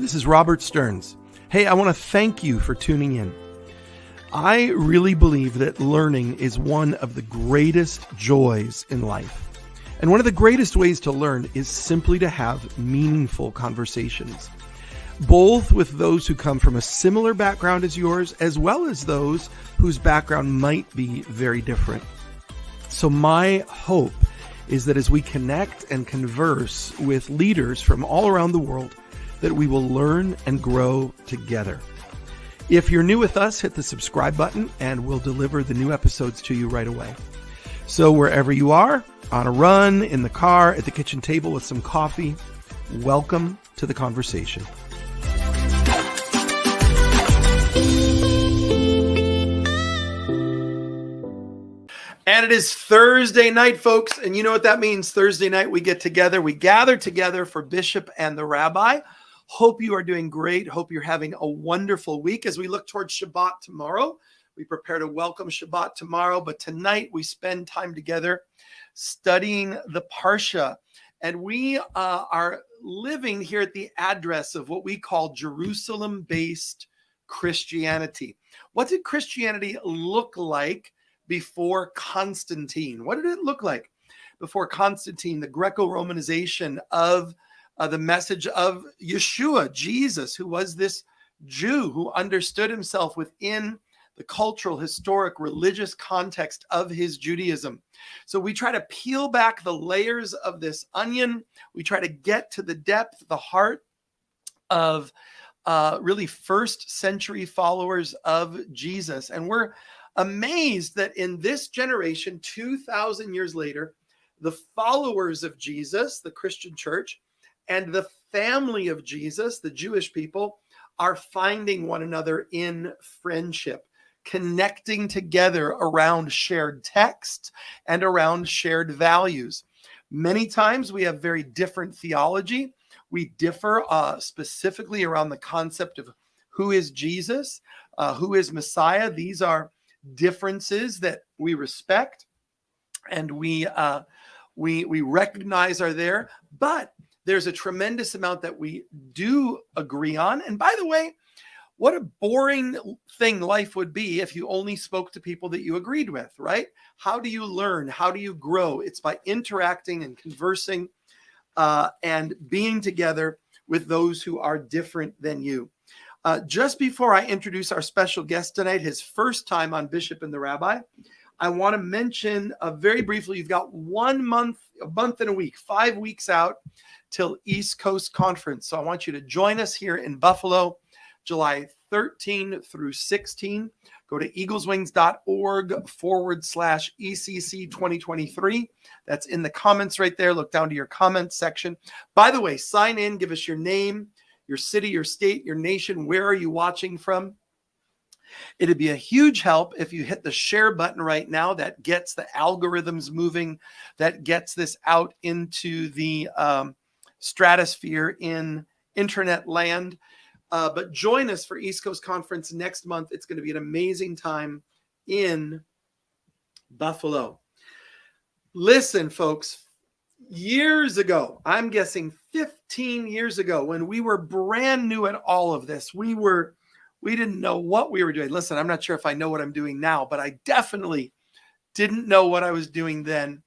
This is Robert Stearns. Hey, I want to thank you for tuning in. I really believe that learning is one of the greatest joys in life. And one of the greatest ways to learn is simply to have meaningful conversations, both with those who come from a similar background as yours, as well as those whose background might be very different. So my hope is that as we connect and converse with leaders from all around the world, that we will learn and grow together. If you're new with us, hit the subscribe button and we'll deliver the new episodes to you right away. So wherever you are, on a run, in the car, at the kitchen table with some coffee, welcome to the conversation. And it is Thursday night, folks. And you know what that means. Thursday night, we get together. We gather together for Bishop and the Rabbi. Hope you are doing great. Hope you're having a wonderful week. As we look towards Shabbat tomorrow, we prepare to welcome Shabbat tomorrow. But tonight, we spend time together studying the Parsha. And we are living here at the address of what we call Jerusalem-based Christianity. What did Christianity look like before Constantine? What did it look like before Constantine, the Greco-Romanization of the message of Yeshua, Jesus, who was this Jew who understood himself within the cultural, historic, religious context of his Judaism. So we try to peel back the layers of this onion. We try to get to the depth, the heart of really first century followers of Jesus. And we're amazed that in this generation, 2,000 years later, the followers of Jesus, the Christian church, and the family of Jesus, the Jewish people, are finding one another in friendship, connecting together around shared text and around shared values. Many times we have very different theology. We differ specifically around the concept of who is Jesus, who is Messiah. These are differences that we respect and we recognize are there, but there's a tremendous amount that we do agree on. And by the way, what a boring thing life would be if you only spoke to people that you agreed with, right? How do you learn? How do you grow? It's by interacting and conversing and being together with those who are different than you. Just before I introduce our special guest tonight, his first time on Bishop and the Rabbi, I want to mention very briefly, you've got a month and a week, 5 weeks out till East Coast Conference. So I want you to join us here in Buffalo, July 13 through 16. Go to eagleswings.org/ECC 2023. That's in the comments right there. Look down to your comments section. By the way, sign in, give us your name, your city, your state, your nation. Where are you watching from? It'd be a huge help if you hit the share button right now. That gets the algorithms moving, that gets this out into the stratosphere in internet land. But join us for East Coast Conference next month. It's going to be an amazing time in Buffalo. Listen, folks, years ago, I'm guessing 15 years ago, when we were brand new at all of this, we didn't know what we were doing. Listen, I'm not sure if I know what I'm doing now, but I definitely didn't know what I was doing then.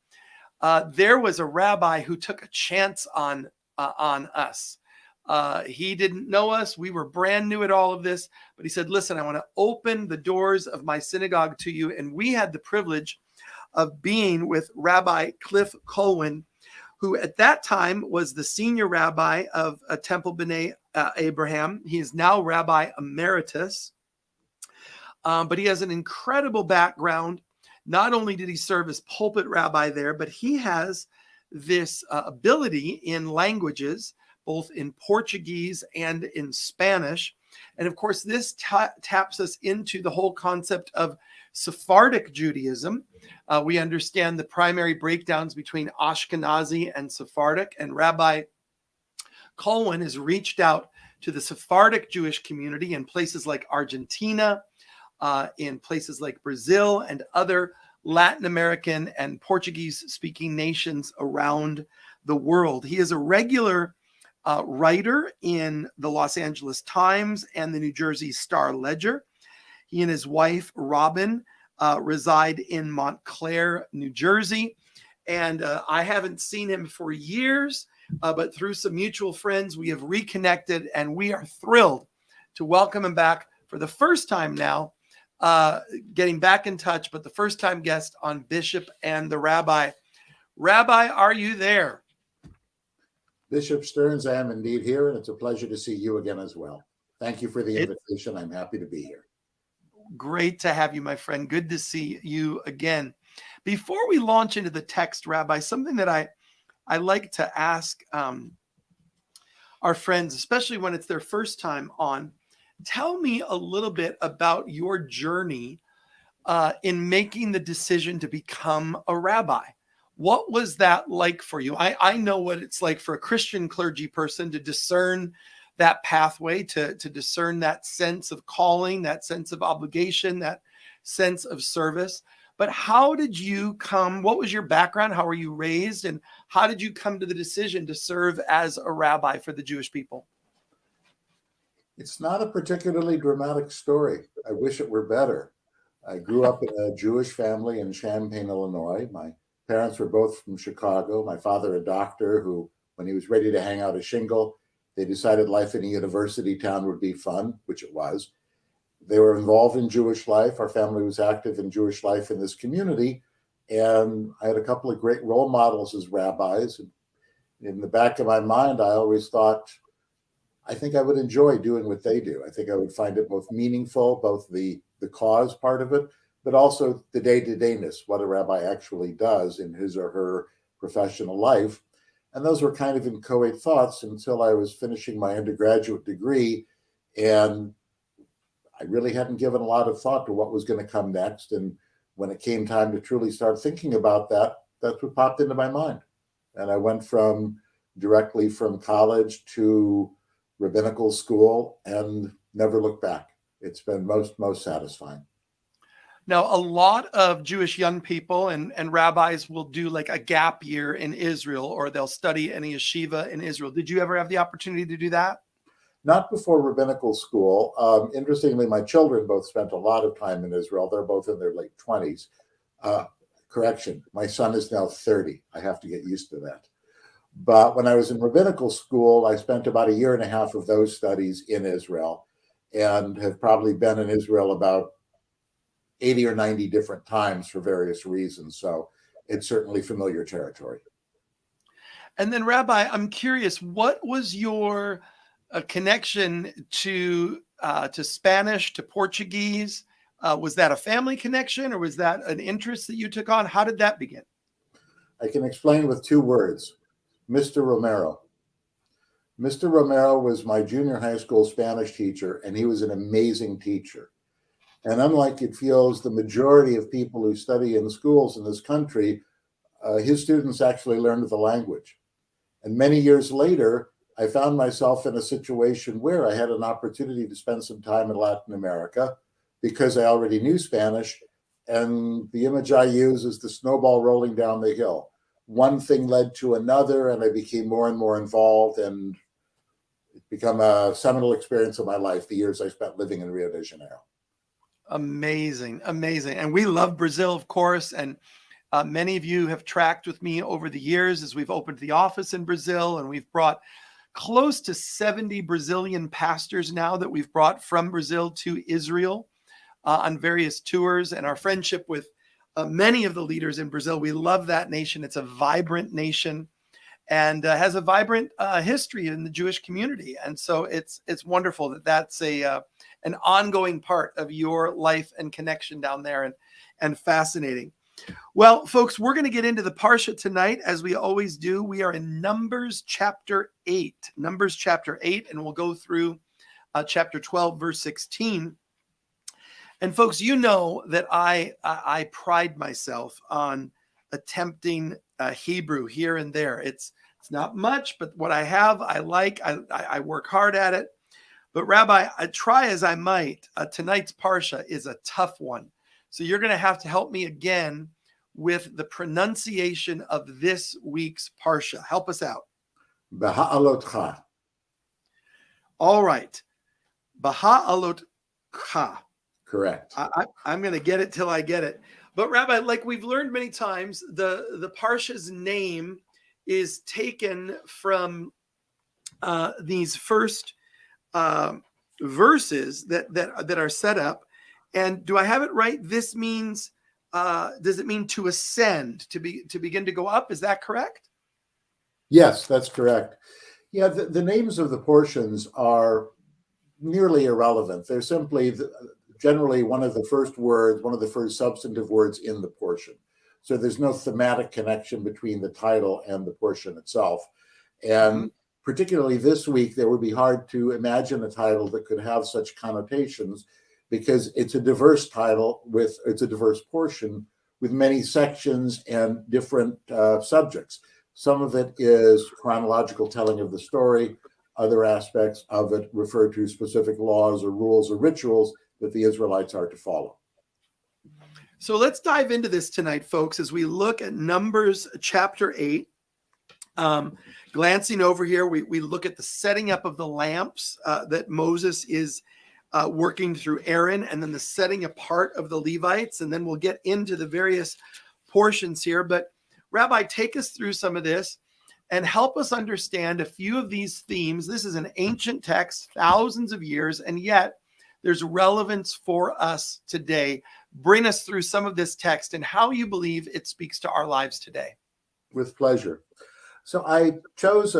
There was a rabbi who took a chance on us. He didn't know us. We were brand new at all of this, but he said, listen, I want to open the doors of my synagogue to you. And we had the privilege of being with Rabbi Clifford Kulwin, who at that time was the senior rabbi of Temple B'nai Abraham. He is now Rabbi Emeritus, but he has an incredible background. Not only did he serve as pulpit rabbi there, but he has this ability in languages, both in Portuguese and in Spanish. And of course, this taps us into the whole concept of Sephardic Judaism. We understand the primary breakdowns between Ashkenazi and Sephardic, and Rabbi Kulwin has reached out to the Sephardic Jewish community in places like Argentina, in places like Brazil, and other Latin American and Portuguese-speaking nations around the world. He is a regular writer in the Los Angeles Times and the New Jersey Star Ledger. He and his wife, Robin, reside in Montclair, New Jersey. And I haven't seen him for years, but through some mutual friends, we have reconnected, and we are thrilled to welcome him back for the first time now, getting back in touch, but the first time guest on Bishop and the Rabbi. Rabbi, are you there? Bishop Stearns, I am indeed here, and it's a pleasure to see you again as well. Thank you for the invitation. I'm happy to be here. Great to have you, my friend. Good to see you again. Before we launch into the text, Rabbi, something that I like to ask our friends, especially when it's their first time on, tell me a little bit about your journey in making the decision to become a rabbi. What was that like for you? I know what it's like for a Christian clergy person to discern that pathway, to discern that sense of calling, that sense of obligation, that sense of service. But how did you come? What was your background? How were you raised? And how did you come to the decision to serve as a rabbi for the Jewish people? It's not a particularly dramatic story. I wish it were better. I grew up in a Jewish family in Champaign, Illinois. My parents were both from Chicago. My father, a doctor who, when he was ready to hang out a shingle, they decided life in a university town would be fun, which it was. They were involved in Jewish life. Our family was active in Jewish life in this community. And I had a couple of great role models as rabbis. In the back of my mind, I always thought, I think I would enjoy doing what they do. I think I would find it both meaningful, both the cause part of it, but also the day-to-dayness, what a rabbi actually does in his or her professional life. And those were kind of inchoate thoughts until I was finishing my undergraduate degree. And I really hadn't given a lot of thought to what was going to come next. And when it came time to truly start thinking about that, that's what popped into my mind. And I went directly from college to rabbinical school and never looked back. It's been most satisfying. Now, a lot of Jewish young people and rabbis will do like a gap year in Israel, or they'll study in a yeshiva in Israel. Did you ever have the opportunity to do that? Not before rabbinical school. Interestingly, my children both spent a lot of time in Israel. They're both in their late 20s. Correction, my son is now 30. I have to get used to that. But when I was in rabbinical school, I spent about a year and a half of those studies in Israel, and have probably been in Israel about 80 or 90 different times for various reasons. So it's certainly familiar territory. And then, Rabbi, I'm curious, what was your connection to Spanish, to Portuguese? Was that a family connection, or was that an interest that you took on? How did that begin? I can explain with two words: Mr. Romero. Mr. Romero was my junior high school Spanish teacher, and he was an amazing teacher. And unlike it feels the majority of people who study in schools in this country, his students actually learned the language. And many years later, I found myself in a situation where I had an opportunity to spend some time in Latin America because I already knew Spanish. And the image I use is the snowball rolling down the hill. One thing led to another, and I became more and more involved, and it became a seminal experience of my life, the years I spent living in Rio de Janeiro. Amazing, amazing. And we love Brazil, of course. And many of you have tracked with me over the years as we've opened the office in Brazil, and we've brought close to 70 Brazilian pastors now that we've brought from Brazil to Israel on various tours. And our friendship with many of the leaders in Brazil, we love that nation. It's a vibrant nation and has a vibrant history in the Jewish community. And so it's wonderful that that's an ongoing part of your life and connection down there, and fascinating. Well, folks, we're going to get into the Parsha tonight, as we always do. We are in Numbers chapter 8, and we'll go through chapter 12, verse 16. And folks, you know that I pride myself on attempting Hebrew here and there. It's not much, but what I have, I like. I work hard at it. But Rabbi, I try as I might. Tonight's Parsha is a tough one. So you're going to have to help me again with the pronunciation of this week's Parsha. Help us out. Beha'alotcha. All right. Baha'alotcha. Correct. I'm going to get it till I get it. But Rabbi, like we've learned many times, the Parsha's name is taken from these first verses that are set up. And do I have it right? This means, does it mean to ascend, to begin to go up? Is that correct? Yes, that's correct. Yeah, the names of the portions are nearly irrelevant. They're simply generally one of the first words, one of the first substantive words in the portion. So there's no thematic connection between the title and the portion itself. And particularly this week, it would be hard to imagine a title that could have such connotations, because it's a diverse title it's a diverse portion with many sections and different subjects. Some of it is chronological telling of the story. Other aspects of it refer to specific laws or rules or rituals that the Israelites are to follow. So let's dive into this tonight, folks, as we look at Numbers chapter 8. Glancing over here, we look at the setting up of the lamps that Moses is working through Aaron, and then the setting apart of the Levites, and then we'll get into the various portions here. But Rabbi, take us through some of this and help us understand a few of these themes. This is an ancient text, thousands of years, and yet there's relevance for us today. Bring us through some of this text and how you believe it speaks to our lives today. With pleasure. So I chose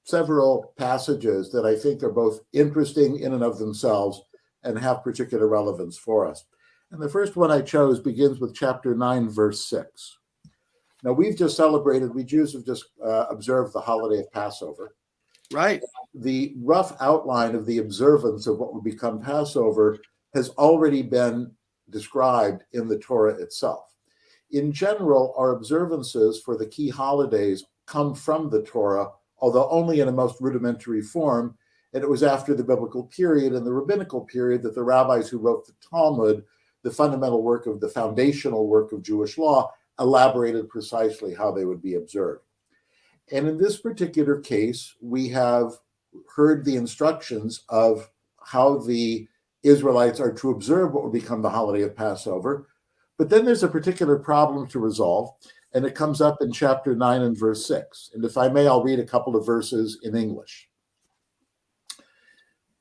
several passages that I think are both interesting in and of themselves and have particular relevance for us. And the first one I chose begins with chapter 9, verse 6. Now, we Jews have just observed the holiday of Passover. Right. The rough outline of the observance of what would become Passover has already been described in the Torah itself. In general, our observances for the key holidays come from the Torah, although only in a most rudimentary form. And it was after the biblical period and the rabbinical period that the rabbis who wrote the Talmud, the fundamental work of the foundational work of Jewish law, elaborated precisely how they would be observed. And in this particular case, we have heard the instructions of how the Israelites are to observe what would become the holiday of Passover. But then there's a particular problem to resolve, and it comes up in chapter 9 and verse 6. And if I may, I'll read a couple of verses in English.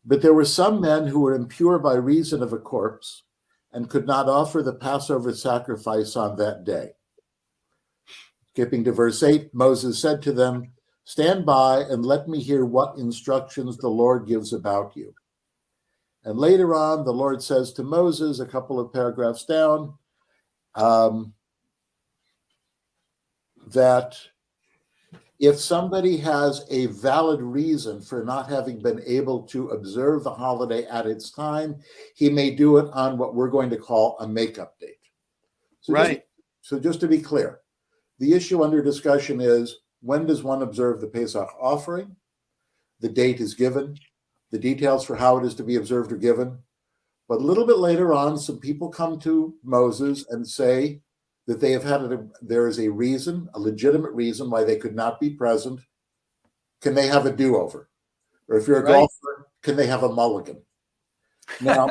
But there were some men who were impure by reason of a corpse and could not offer the Passover sacrifice on that day. Skipping to verse 8, Moses said to them, "Stand by and let me hear what instructions the Lord gives about you." And later on, the Lord says to Moses, a couple of paragraphs down, that if somebody has a valid reason for not having been able to observe the holiday at its time, he may do it on what we're going to call a makeup date. So just to be clear, the issue under discussion is, when does one observe the Pesach offering? The date is given. The details for how it is to be observed are given. But a little bit later on, some people come to Moses and say that they have there is a reason, a legitimate reason why they could not be present. Can they have a do-over? Or if you're a golfer, can they have a mulligan? Now,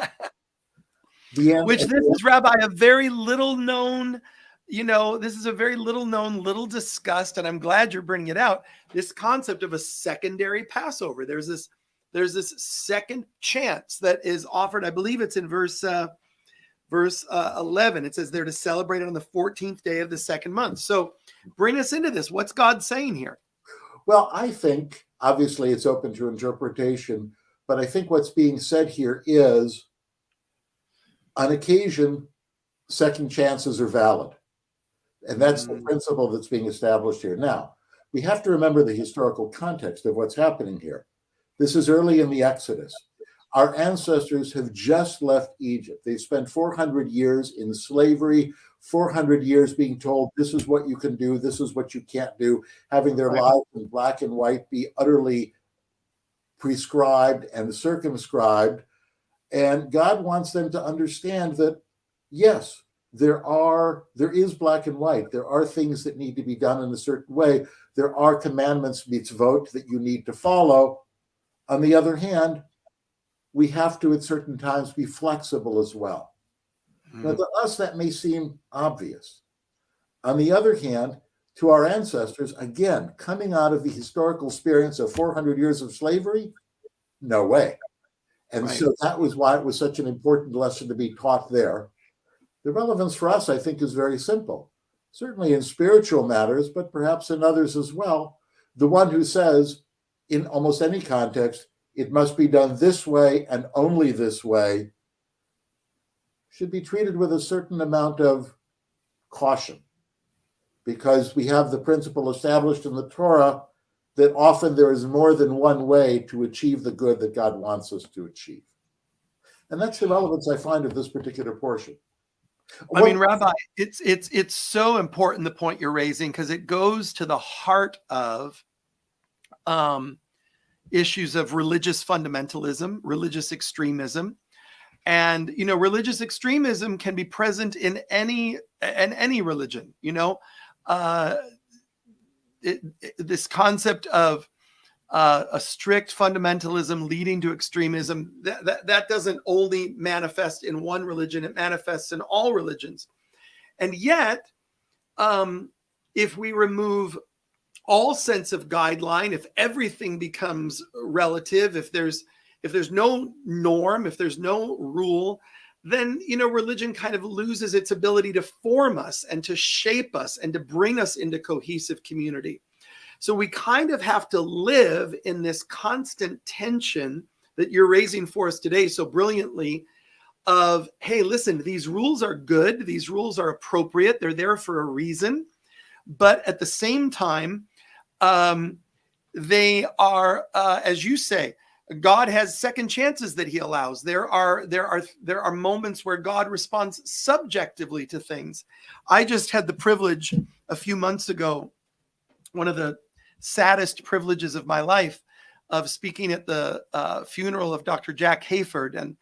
which this is, Rabbi, a very little known, this is a very little known, little discussed, and I'm glad you're bringing it out, this concept of a secondary Passover. There's this second chance that is offered. I believe it's in verse 11. It says they're to celebrate it on the 14th day of the second month. So bring us into this. What's God saying here? Well, I think, obviously, it's open to interpretation, but I think what's being said here is, on occasion, second chances are valid. And that's the principle that's being established here. Now, we have to remember the historical context of what's happening here. This is early in the Exodus. Our ancestors have just left Egypt. They've spent 400 years in slavery, 400 years being told, this is what you can do, this is what you can't do, having their lives in black and white be utterly prescribed and circumscribed. And God wants them to understand that, yes, there is black and white. There are things that need to be done in a certain way. There are commandments, mitzvot, that you need to follow. On the other hand, we have to at certain times be flexible as well. Now, to us, that may seem obvious. On the other hand, to our ancestors, again, coming out of the historical experience of 400 years of slavery, no way. And Right. so that was why it was such an important lesson to be taught there. The relevance for us, I think, is very simple. Certainly in spiritual matters, but perhaps in others as well. The one who says, in almost any context, it must be done this way and only this way, should be treated with a certain amount of caution, because we have the principle established in the Torah that often there is more than one way to achieve the good that God wants us to achieve. And that's the relevance I find of this particular portion. I mean, Rabbi, it's so important, the point you're raising, because it goes to the heart of issues of religious fundamentalism, religious extremism. And, you know, religious extremism can be present in any religion, you know. This concept of a strict fundamentalism leading to extremism, that doesn't only manifest in one religion, it manifests in all religions. And yet, if we remove all sense of guideline, if everything becomes relative, if there's no norm, if there's no rule, then, you know, religion kind of loses its ability to form us and to shape us and to bring us into cohesive community. So we kind of have to live in this constant tension that you're raising for us today so brilliantly of, hey, listen, these rules are good. These rules are appropriate. They're there for a reason. But at the same time, they are, as you say, God has second chances that he allows. There are moments where God responds subjectively to things. I just had the privilege a few months ago, one of the saddest privileges of my life, of speaking at the funeral of Dr. Jack Hayford. And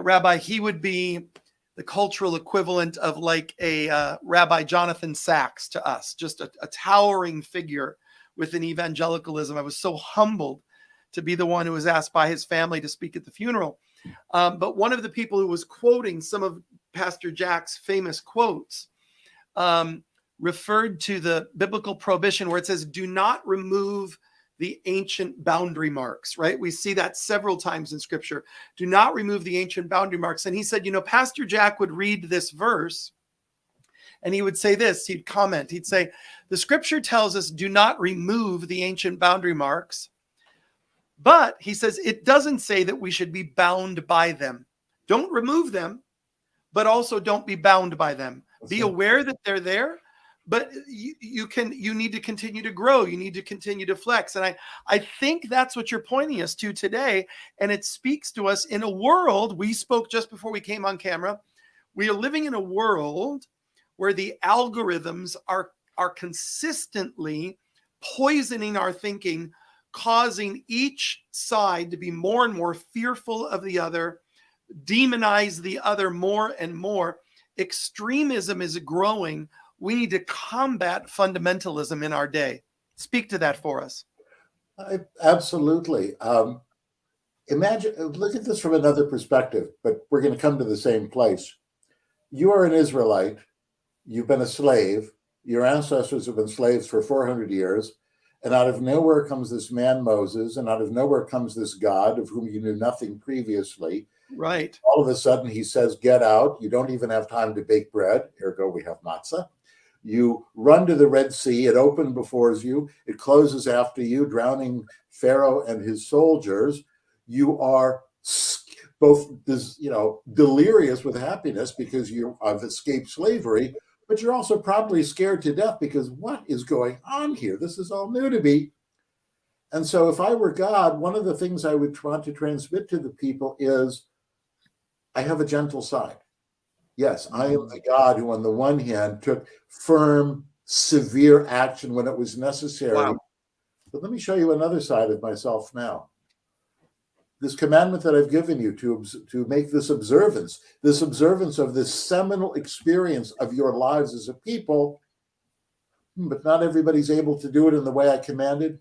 Rabbi, he would be the cultural equivalent of like a Rabbi Jonathan Sacks to us, just a towering figure within evangelicalism. I was so humbled to be the one who was asked by his family to speak at the funeral. But one of the people who was quoting some of Pastor Jack's famous quotes referred to the biblical prohibition where it says, do not remove the ancient boundary marks, right? We see that several times in scripture. Do not remove the ancient boundary marks. And he said, you know, Pastor Jack would read this verse and he would say this, he'd comment, he'd say, the scripture tells us do not remove the ancient boundary marks. But he says, it doesn't say that we should be bound by them. Don't remove them, but also don't be bound by them. Be aware that they're there, but you need to continue to grow. You need to continue to flex. And I think that's what you're pointing us to today. And it speaks to us in a world, we spoke just before we came on camera, we are living in a world where the algorithms are consistently poisoning our thinking, causing each side to be more and more fearful of the other, demonize the other more and more. Extremism is growing. We need to combat fundamentalism in our day. Speak to that for us. Absolutely. Imagine, look at this from another perspective, but we're going to come to the same place. You are an Israelite. You've been a slave. Your ancestors have been slaves for 400 years. And out of nowhere comes this man, Moses, and out of nowhere comes this God of whom you knew nothing previously. Right. All of a sudden, he says, get out. You don't even have time to bake bread. Ergo, we have matzah. You run to the Red Sea. It opened before you. It closes after you, drowning Pharaoh and his soldiers. You are both, delirious with happiness because you have escaped slavery, but you're also probably scared to death because what is going on here? This is all new to me. And so if I were God, one of the things I would want to transmit to the people is, I have a gentle side. Yes, I am the God who on the one hand took firm, severe action when it was necessary. Wow. But let me show you another side of myself now. This commandment that I've given you to make this observance of this seminal experience of your lives as a people, but not everybody's able to do it in the way I commanded.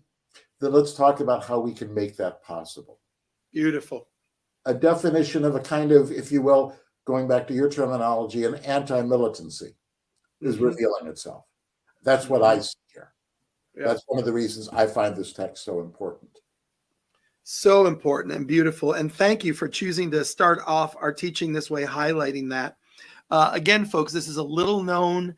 then let's talk about how we can make that possible. Beautiful. A definition of a kind of, if you will, going back to your terminology, an anti-militancy is revealing itself. That's what I see here. Yeah. That's one of the reasons I find this text so important. So important and beautiful. And thank you for choosing to start off our teaching this way, highlighting that. Again, folks, this is a little known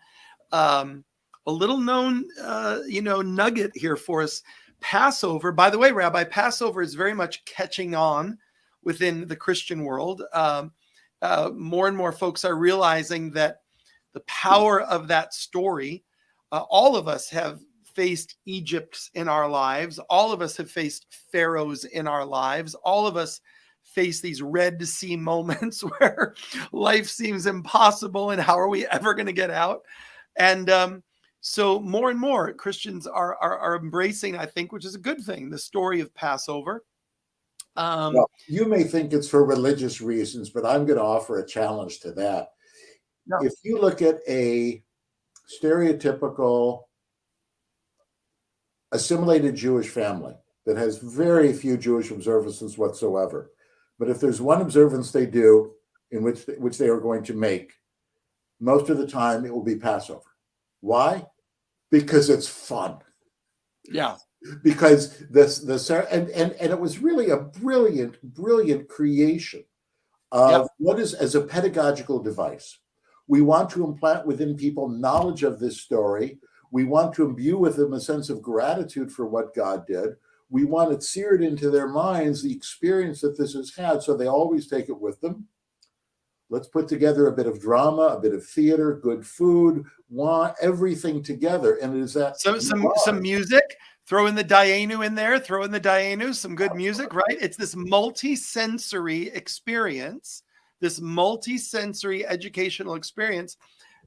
nugget here for us. Passover, by the way, Rabbi, Passover is very much catching on within the Christian world. More and more folks are realizing that the power of that story, all of us have faced Egypt in our lives. All of us have faced pharaohs in our lives. All of us face these Red Sea moments where life seems impossible and how are we ever going to get out? And so more and more Christians are embracing, I think, which is a good thing, the story of Passover. Well, you may think it's for religious reasons, but I'm going to offer a challenge to that. No. If you look at a stereotypical assimilated Jewish family that has very few Jewish observances whatsoever, but if there's one observance they do in which they are going to make, most of the time it will be Passover. Why? Because it's fun. Yeah. Because and it was really a brilliant creation of what is, as a pedagogical device. We want to implant within people knowledge of this story. We want to imbue with them a sense of gratitude for what God did. We want it seared into their minds, the experience that this has had, so they always take it with them. Let's put together a bit of drama, a bit of theater, good food, wine, everything together. And it is that some music. Throw in the Dayenu in there. Throw in the Dayenu, some good music, right? It's this multi-sensory experience, this multi-sensory educational experience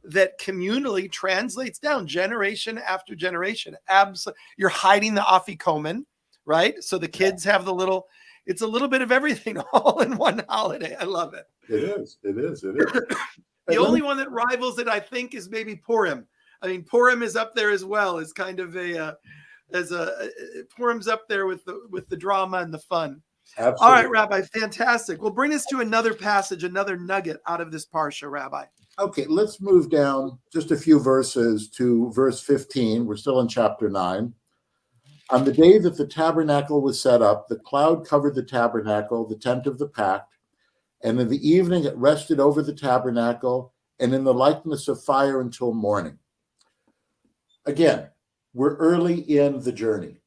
that communally translates down generation after generation. Absolutely. You're hiding the afikomen, right? So the kids have it's a little bit of everything all in one holiday. I love it. It is. The only one that rivals it, I think, is maybe Purim. I mean, Purim is up there as well. It's kind of Purim's up there with the drama and the fun. Absolutely. All right, Rabbi, fantastic. Well, bring us to another passage, another nugget out of this parsha, Rabbi. Okay, let's move down just a few verses to verse 15. We're still in chapter 9. On the day that the tabernacle was set up, the cloud covered the tabernacle, the tent of the pact, and in the evening it rested over the tabernacle and in the likeness of fire until morning. Again, we're early in the journey,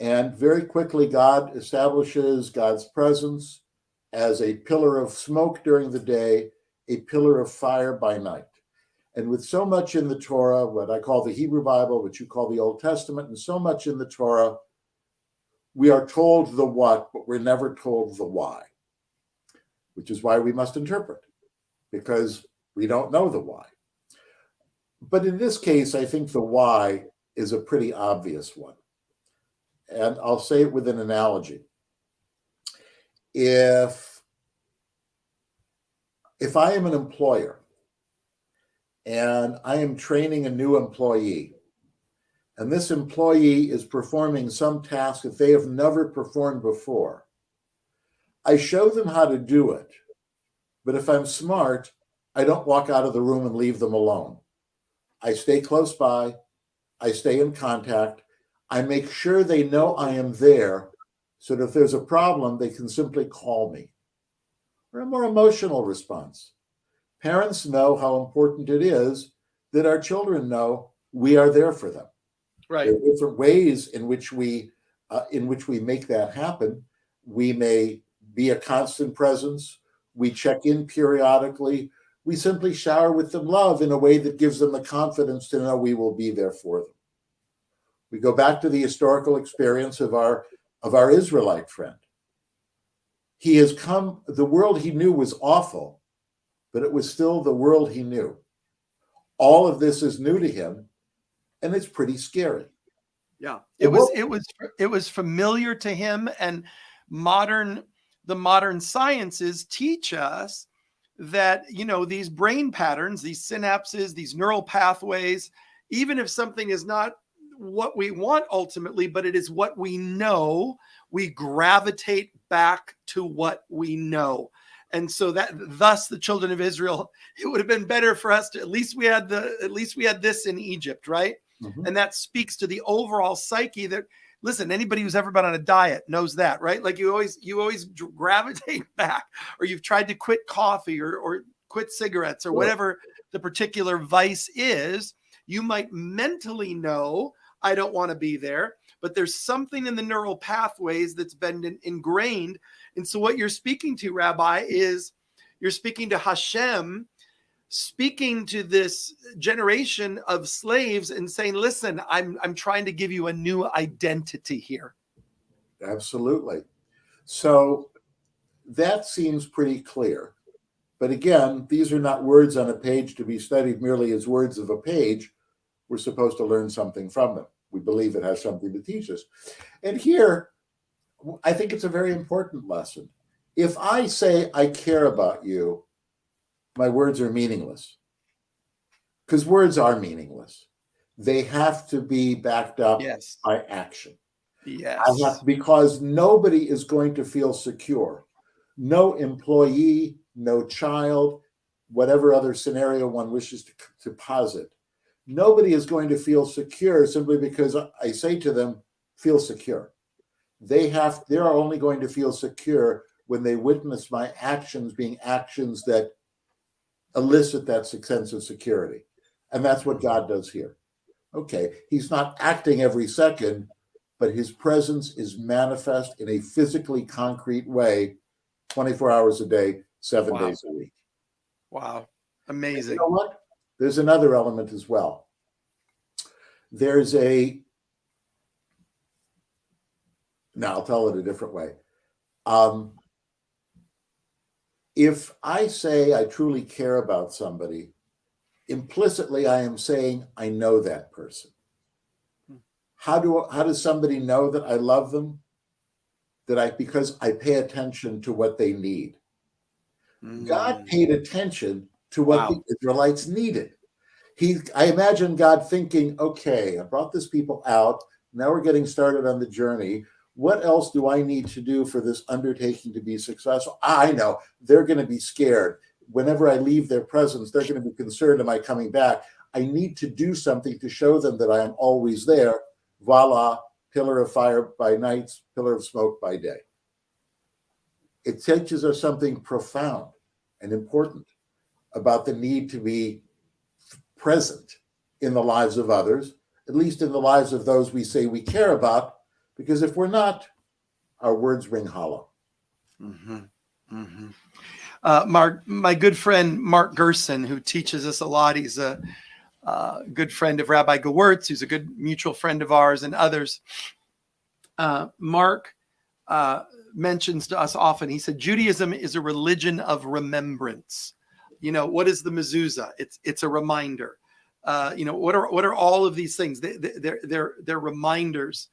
and very quickly God establishes God's presence as a pillar of smoke during the day, a pillar of fire by night. And with so much in the Torah, what I call the Hebrew Bible, what you call the Old Testament, and so much in the Torah, we are told the what, but we're never told the why, which is why we must interpret, because we don't know the why. But in this case, I think the why is a pretty obvious one. And I'll say it with an analogy. If I am an employer and I am training a new employee, and this employee is performing some task that they have never performed before, I show them how to do it. But if I'm smart, I don't walk out of the room and leave them alone. I stay close by. I stay in contact. I make sure they know I am there so that if there's a problem, they can simply call me. Or a more emotional response. Parents know how important it is that our children know we are there for them. Right. There are different ways in which we make that happen. We may be a constant presence. We check in periodically. We simply shower with them love in a way that gives them the confidence to know we will be there for them. We go back to the historical experience of our Israelite friend. He has come, the world he knew was awful, but it was still the world he knew. All of this is new to him, and it's pretty scary. Yeah, it was familiar to him, and the modern sciences teach us that, these brain patterns, these synapses, these neural pathways, even if something is not what we want ultimately, but it is what we know. We gravitate back to what we know. And so that thus the children of Israel, it would have been better for us to at least we had this in Egypt, right? Mhm. And that speaks to the overall psyche that, listen, anybody who's ever been on a diet knows that, right? Like you always gravitate back, or you've tried to quit coffee or quit cigarettes or whatever the particular vice is. You might mentally know, I don't want to be there, but there's something in the neural pathways that's been ingrained. And so what you're speaking to, Rabbi, is you're speaking to Hashem, speaking to this generation of slaves and saying, listen, I'm trying to give you a new identity here. Absolutely. So that seems pretty clear. But again, these are not words on a page to be studied merely as words of a page. We're supposed to learn something from them. We believe it has something to teach us. And here, I think it's a very important lesson. If I say I care about you, my words are meaningless. Because words are meaningless. They have to be backed up by action. Yes. Because nobody is going to feel secure. No employee, no child, whatever other scenario one wishes to posit. Nobody is going to feel secure simply because I say to them, feel secure. They're only going to feel secure when they witness my actions being actions that elicit that sense of security. And that's what God does here. Okay, he's not acting every second, but his presence is manifest in a physically concrete way, 24 hours a day, 7 days a week. Wow. Amazing. And you know what? There's another element as well. I'll tell it a different way. If I say I truly care about somebody, implicitly I am saying I know that person. How does somebody know that I love them? Because I pay attention to what they need. God paid attention to what the Israelites needed. I imagine God thinking, okay, I brought this people out. Now we're getting started on the journey. What else do I need to do for this undertaking to be successful? I know they're going to be scared. Whenever I leave their presence, they're going to be concerned, am I coming back? I need to do something to show them that I am always there. Voila, pillar of fire by night, pillar of smoke by day. It teaches us something profound and important about the need to be present in the lives of others, at least in the lives of those we say we care about, because if we're not, our words ring hollow. Mm-hmm. Mm-hmm. My good friend, Mark Gerson, who teaches us a lot, he's a good friend of Rabbi Gewirtz, who's a good mutual friend of ours and others. Mark mentions to us often, he said, Judaism is a religion of remembrance. You know, what is the mezuzah? It's a reminder. What are all of these things? They're reminders.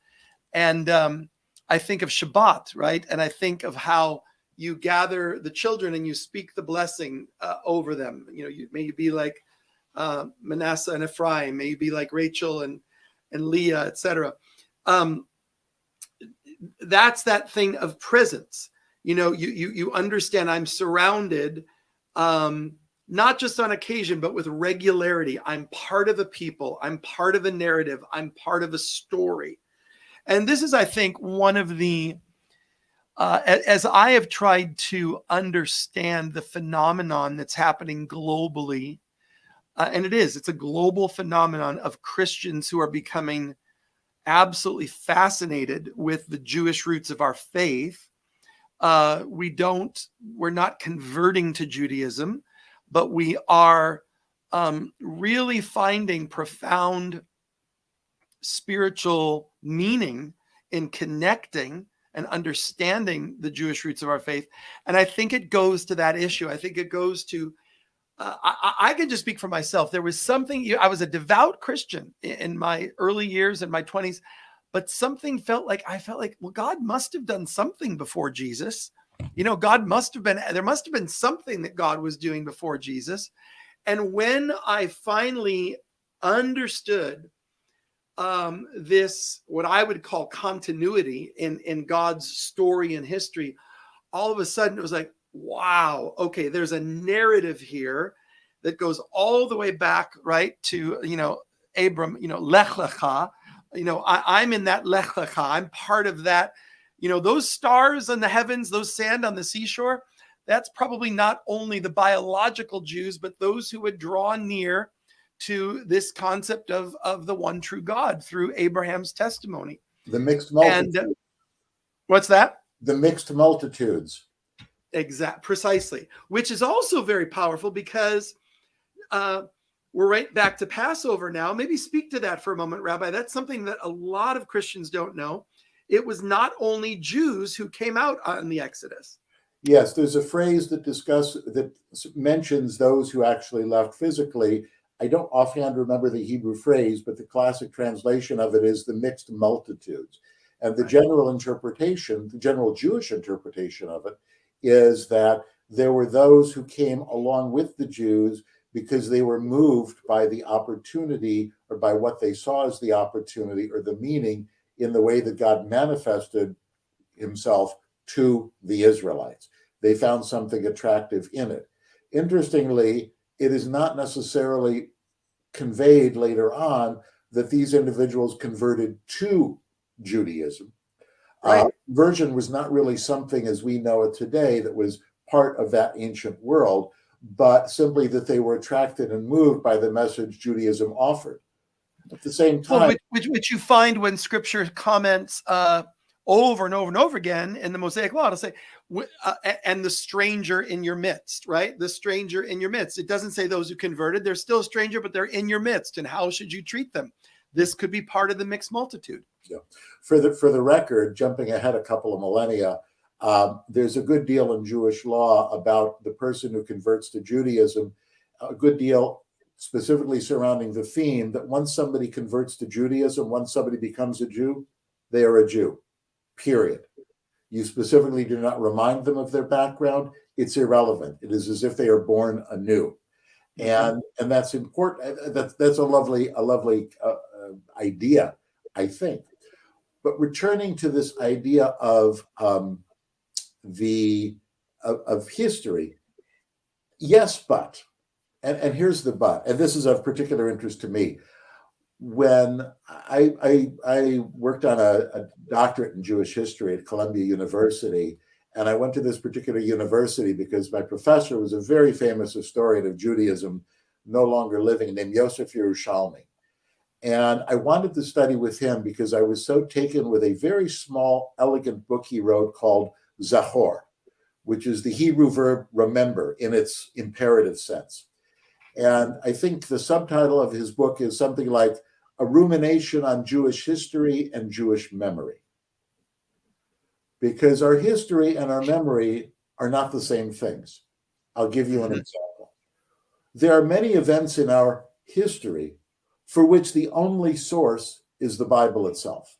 And I think of Shabbat, right? And I think of how you gather the children and you speak the blessing over them. May you be like Manasseh and Ephraim. May you be like Rachel and Leah, etc. That's that thing of presence. You understand I'm surrounded, not just on occasion, but with regularity. I'm part of a people. I'm part of a narrative. I'm part of a story. And this is, I think, one of the, as I have tried to understand the phenomenon that's happening globally, and it's a global phenomenon of Christians who are becoming absolutely fascinated with the Jewish roots of our faith. We're not converting to Judaism, but we are really finding profound spiritual meaning in connecting and understanding the Jewish roots of our faith. And I think it goes to that issue. I think it goes to, I can just speak for myself. There was something, I was a devout Christian in my early years, in my 20s, but something felt like, well, God must have done something before Jesus. There must have been something that God was doing before Jesus. And when I finally understood this, what I would call continuity in God's story and history, all of a sudden it was like, wow, okay, there's a narrative here that goes all the way back, right, to, Abram, Lech Lecha, I'm in that Lech Lecha, I'm part of that, those stars in the heavens, those sand on the seashore, that's probably not only the biological Jews, but those who would draw near to this concept of the one true God through Abraham's testimony. The mixed multitudes. And what's that? The mixed multitudes. Precisely, which is also very powerful because we're right back to Passover now. Maybe speak to that for a moment, Rabbi. That's something that a lot of Christians don't know. It was not only Jews who came out on the Exodus. Yes, there's a phrase that mentions those who actually left physically. I don't offhand remember the Hebrew phrase, but the classic translation of it is the mixed multitudes. And the general interpretation, the general Jewish interpretation of it, is that there were those who came along with the Jews because they were moved by the opportunity or by what they saw as the opportunity or the meaning in the way that God manifested himself to the Israelites. They found something attractive in it. Interestingly, it is not necessarily conveyed later on that these individuals converted to Judaism. Right. Conversion was not really something as we know it today that was part of that ancient world, but simply that they were attracted and moved by the message Judaism offered. At the same time, which you find when Scripture comments over and over and over again in the Mosaic Law to say, and the stranger in your midst, right? The stranger in your midst. It doesn't say those who converted. They're still a stranger, but they're in your midst. And how should you treat them? This could be part of the mixed multitude. Yeah. For the record, jumping ahead a couple of millennia, there's a good deal in Jewish law about the person who converts to Judaism, a good deal specifically surrounding the theme that once somebody converts to Judaism, once somebody becomes a Jew, they are a Jew, period. You specifically do not remind them of their background. It's irrelevant. It is as if they are born anew. And that's important. That's a lovely idea, I think. But returning to this idea of history, yes, but, and here's the but, and this is of particular interest to me. When I worked on a doctorate in Jewish history at Columbia University, and I went to this particular university because my professor was a very famous historian of Judaism, no longer living, named Yosef Yerushalmi. And I wanted to study with him because I was so taken with a very small, elegant book he wrote called Zachor, which is the Hebrew verb remember in its imperative sense. And I think the subtitle of his book is something like A Rumination on Jewish History and Jewish Memory. Because our history and our memory are not the same things. I'll give you an example. There are many events in our history for which the only source is the Bible itself.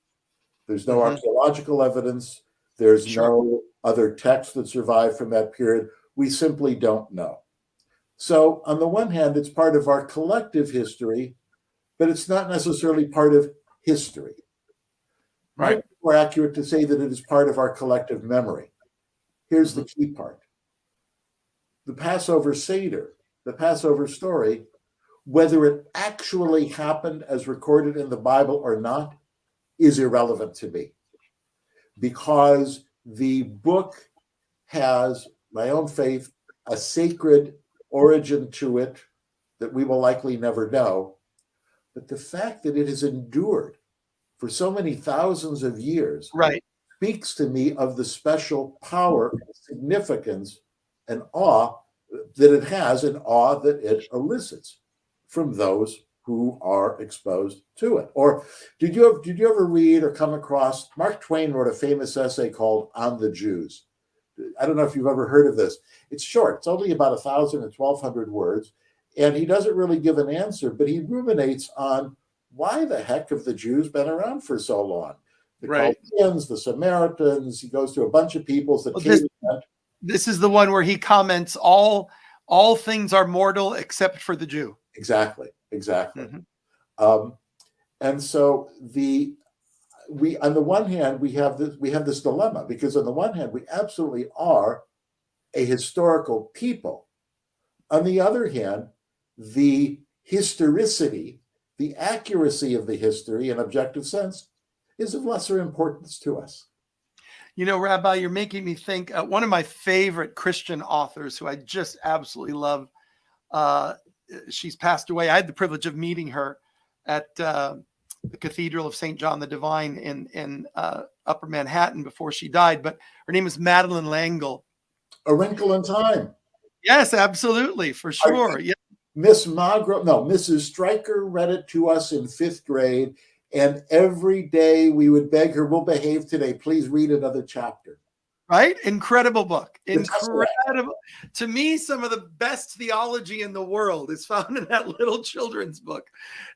There's no archaeological evidence. There's no other text that survived from that period. We simply don't know. So on the one hand, it's part of our collective history, but it's not necessarily part of history. Right. It might be more accurate to say that it is part of our collective memory. Here's the key part. The Passover Seder, the Passover story, whether it actually happened as recorded in the Bible or not, is irrelevant to me. Because the book has, my own faith, a sacred origin to it that we will likely never know. But the fact that it has endured for so many thousands of years speaks to me of the special power, significance, and awe that it has, and awe that it elicits from those who are exposed to it. Or did you ever read or come across, Mark Twain wrote a famous essay called On the Jews. I don't know if you've ever heard of this. It's short. It's only about 1,000 and 1,200 words. And he doesn't really give an answer, but he ruminates on why the heck have the Jews been around for so long? The Chaldeans, the Samaritans, he goes to a bunch of peoples that came. This is the one where he comments all things are mortal except for the Jew. Exactly. And so we on the one hand we have this dilemma, because on the one hand we absolutely are a historical people. On the other hand, the historicity, the accuracy of the history in objective sense is of lesser importance to us. You know, Rabbi, you're making me think. One of my favorite Christian authors, who I just absolutely love, she's passed away. I had the privilege of meeting her at the Cathedral of St. John the Divine in Upper Manhattan before she died. But her name is Madeleine L'Engle. A Wrinkle in Time. Yes, absolutely, for sure. Yeah. Mrs. Stryker read it to us in 5th grade, and every day we would beg her, "We'll behave today. Please read another chapter." Right? Incredible book. Incredible. To me, some of the best theology in the world is found in that little children's book.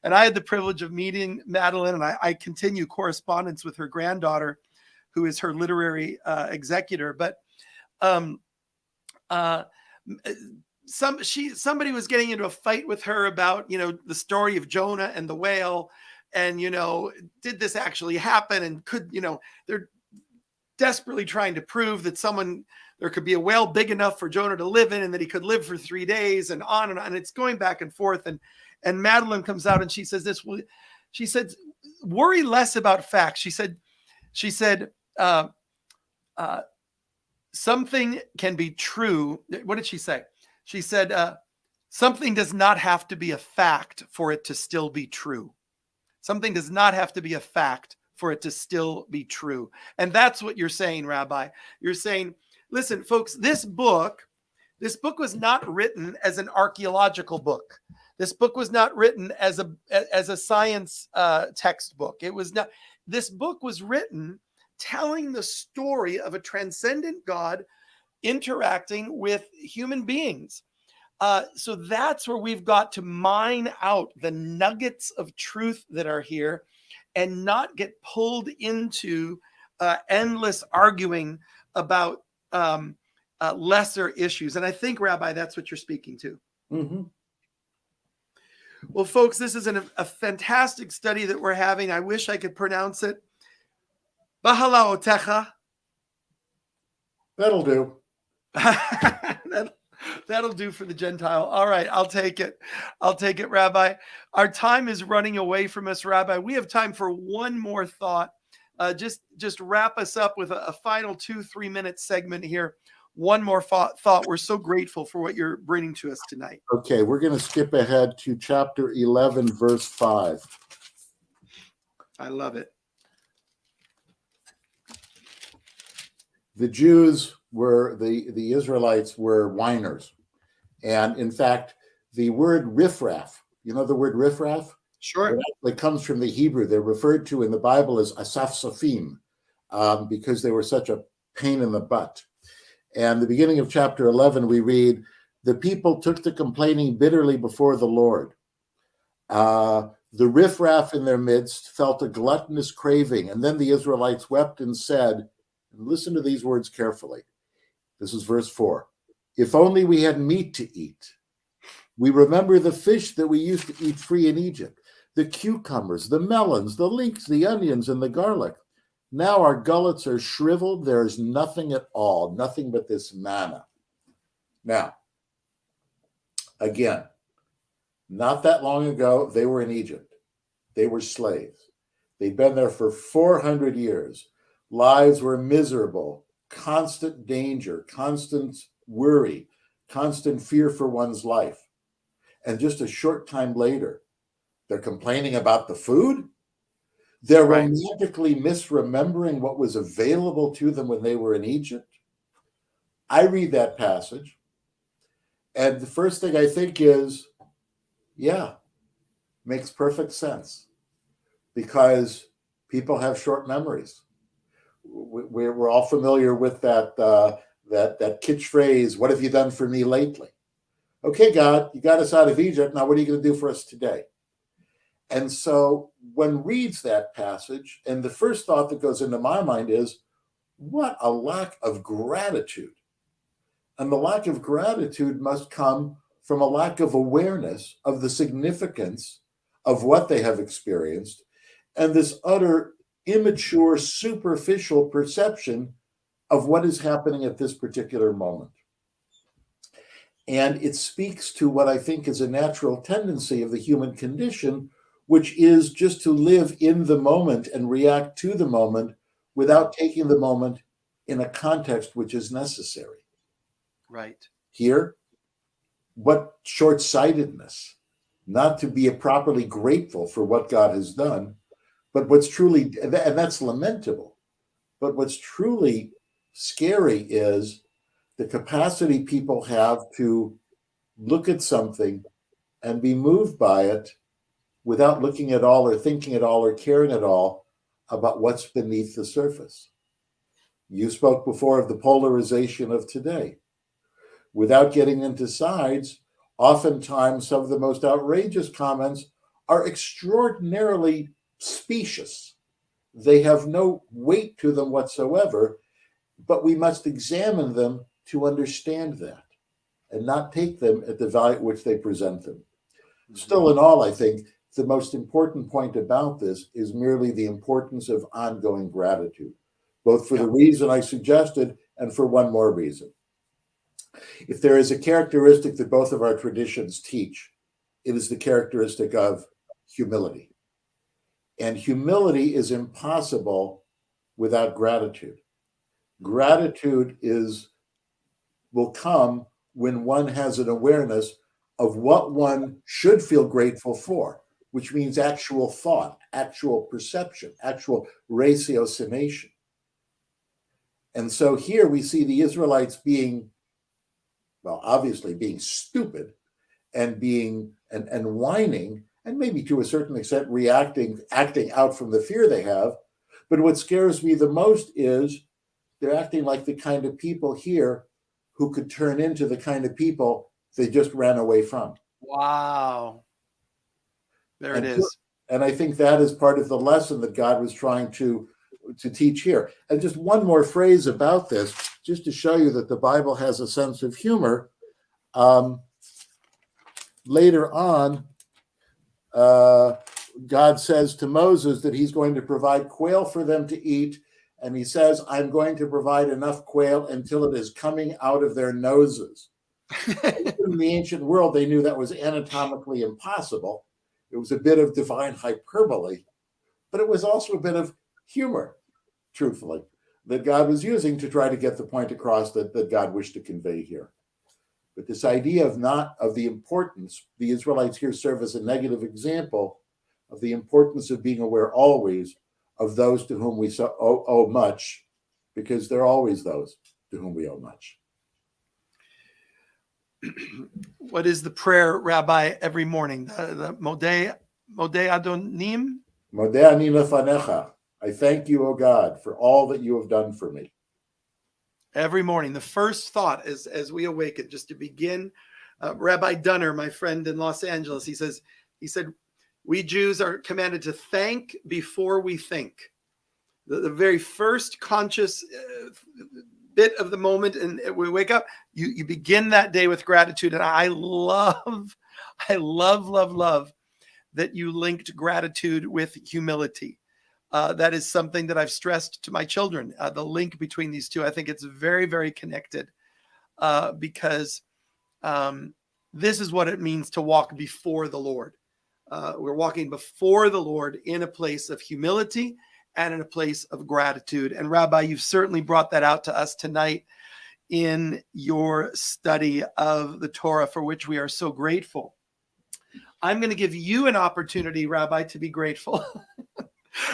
And I had the privilege of meeting Madeleine, and I continue correspondence with her granddaughter, who is her literary executor. But somebody was getting into a fight with her about, the story of Jonah and the whale, and, did this actually happen? And could, they're desperately trying to prove that there could be a whale big enough for Jonah to live in, and that he could live for 3 days, and on and on. And it's going back and forth. And Madeleine comes out and she says this. She said, "Worry less about facts." She said, something can be true. What did she say? She said, something does not have to be a fact for it to still be true. Something does not have to be a fact for it to still be true. And that's what you're saying, Rabbi. You're saying, listen, folks, this book was not written as an archaeological book. This book was not written as a science textbook. It was not. This book was written telling the story of a transcendent God interacting with human beings. So that's where we've got to mine out the nuggets of truth that are here, and not get pulled into endless arguing about lesser issues. And I think, Rabbi, that's what you're speaking to. Mm-hmm. Well, folks, this is a fantastic study that we're having. I wish I could pronounce it. Bahalaotecha. That'll do. That'll do for the Gentile. All right, I'll take it. Rabbi. Our time is running away from us, Rabbi. We have time for one more thought. Just wrap us up with a final 2-3 minute segment here. One more thought. We're so grateful for what you're bringing to us tonight. Okay, we're going to skip ahead to chapter 11, verse 5. I love it. The Jews the Israelites were whiners. And in fact, the word riffraff, you know the word riffraff? Sure. It comes from the Hebrew. They're referred to in the Bible as asafsafim, because they were such a pain in the butt. And the beginning of chapter 11, we read, "The people took to complaining bitterly before the Lord. The riffraff in their midst felt a gluttonous craving. And then the Israelites wept and said," and listen to these words carefully. This is verse 4. "If only we had meat to eat. We remember the fish that we used to eat free in Egypt, the cucumbers, the melons, the leeks, the onions, and the garlic. Now our gullets are shriveled. There is nothing at all, nothing but this manna." Now, again, not that long ago, they were in Egypt. They were slaves. They'd been there for 400 years. Lives were miserable, constant danger, constant worry, constant fear for one's life. And just a short time later, they're complaining about the food. They're romantically misremembering what was available to them when they were in Egypt. I read that passage, and the first thing I think is, yeah, makes perfect sense, because people have short memories. We're all familiar with that kitsch phrase, "What have you done for me lately?" Okay, God, you got us out of Egypt. Now what are you going to do for us today? And so one reads that passage, and the first thought that goes into my mind is, what a lack of gratitude. And the lack of gratitude must come from a lack of awareness of the significance of what they have experienced, and this utter immature, superficial perception of what is happening at this particular moment. And it speaks to what I think is a natural tendency of the human condition, which is just to live in the moment and react to the moment without taking the moment in a context which is necessary. Right. Here, what short-sightedness, not to be properly grateful for what God has done, but what's truly, and that's lamentable, but what's truly scary is the capacity people have to look at something and be moved by it without looking at all or thinking at all or caring at all about what's beneath the surface. You spoke before of the polarization of today. Without getting into sides, oftentimes some of the most outrageous comments are extraordinarily specious. They have no weight to them whatsoever, but we must examine them to understand that and not take them at the value at which they present them. Still, in all, I think the most important point about this is merely the importance of ongoing gratitude, both for the reason I suggested and for one more reason. If there is a characteristic that both of our traditions teach, it is the characteristic of humility. And humility is impossible without gratitude. Gratitude will come when one has an awareness of what one should feel grateful for, which means actual thought, actual perception, actual ratiocination. And so here we see the Israelites being, well, obviously being stupid and being and whining, and maybe to a certain extent acting out from the fear they have. But what scares me the most is they're acting like the kind of people here who could turn into the kind of people they just ran away from. Wow. There it is. And I think that is part of the lesson that God was trying to teach here. And just one more phrase about this, just to show you that the Bible has a sense of humor. Later on, God says to Moses that he's going to provide quail for them to eat. And he says, I'm going to provide enough quail until it is coming out of their noses. In the ancient world, they knew that was anatomically impossible. It was a bit of divine hyperbole, but it was also a bit of humor, truthfully, that God was using to try to get the point across that God wished to convey here. But this idea of the importance, the Israelites here serve as a negative example of the importance of being aware always of those to whom we owe much, because they're always those to whom we owe much. What is the prayer, Rabbi, every morning? The Modeh Adonim? Modeh ani lefanecha. I thank you, O God, for all that you have done for me. Every morning, the first thought is as we awaken, just to begin. Rabbi Dunner, my friend in Los Angeles, he said, we Jews are commanded to thank before we think. The very first conscious bit of the moment, and we wake up, you begin that day with gratitude. And I love that you linked gratitude with humility. That is something that I've stressed to my children, the link between these two. I think it's very, very connected because this is what it means to walk before the Lord. We're walking before the Lord in a place of humility and in a place of gratitude. And Rabbi, you've certainly brought that out to us tonight in your study of the Torah, for which we are so grateful. I'm going to give you an opportunity, Rabbi, to be grateful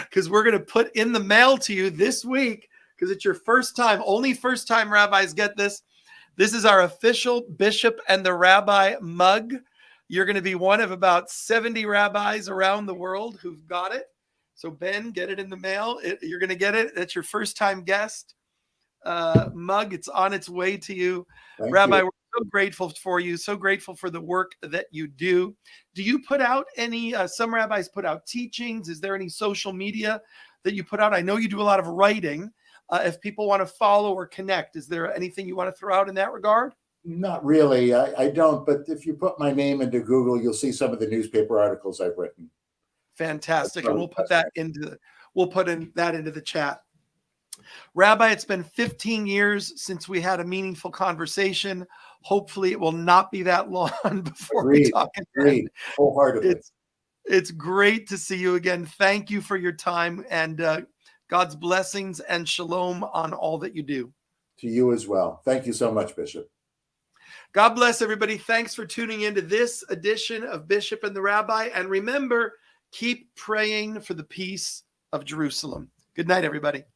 because we're going to put in the mail to you this week, because it's your first time. Only first time rabbis get this. This is our official Bishop and the Rabbi mug. You're going to be one of about 70 rabbis around the world who've got it. So Ben, get it in the mail. You're going to get it. That's your first time guest mug. It's on its way to you. Thank Rabbi, you. we're so grateful for you. So grateful for the work that you do. Do you put out any, some rabbis put out teachings? Is there any social media that you put out? I know you do a lot of writing. If people want to follow or connect, is there anything you want to throw out in that regard? Not really. I don't. But if you put my name into Google, you'll see some of the newspaper articles I've written. Fantastic. And we'll put that into the chat. Rabbi, it's been 15 years since we had a meaningful conversation. Hopefully it will not be that long before we talk again. Agreed. Wholeheartedly. It's great to see you again. Thank you for your time, and God's blessings and shalom on all that you do. To you as well. Thank you so much, Bishop. God bless everybody. Thanks for tuning into this edition of Bishop and the Rabbi. And remember, keep praying for the peace of Jerusalem. Good night, everybody.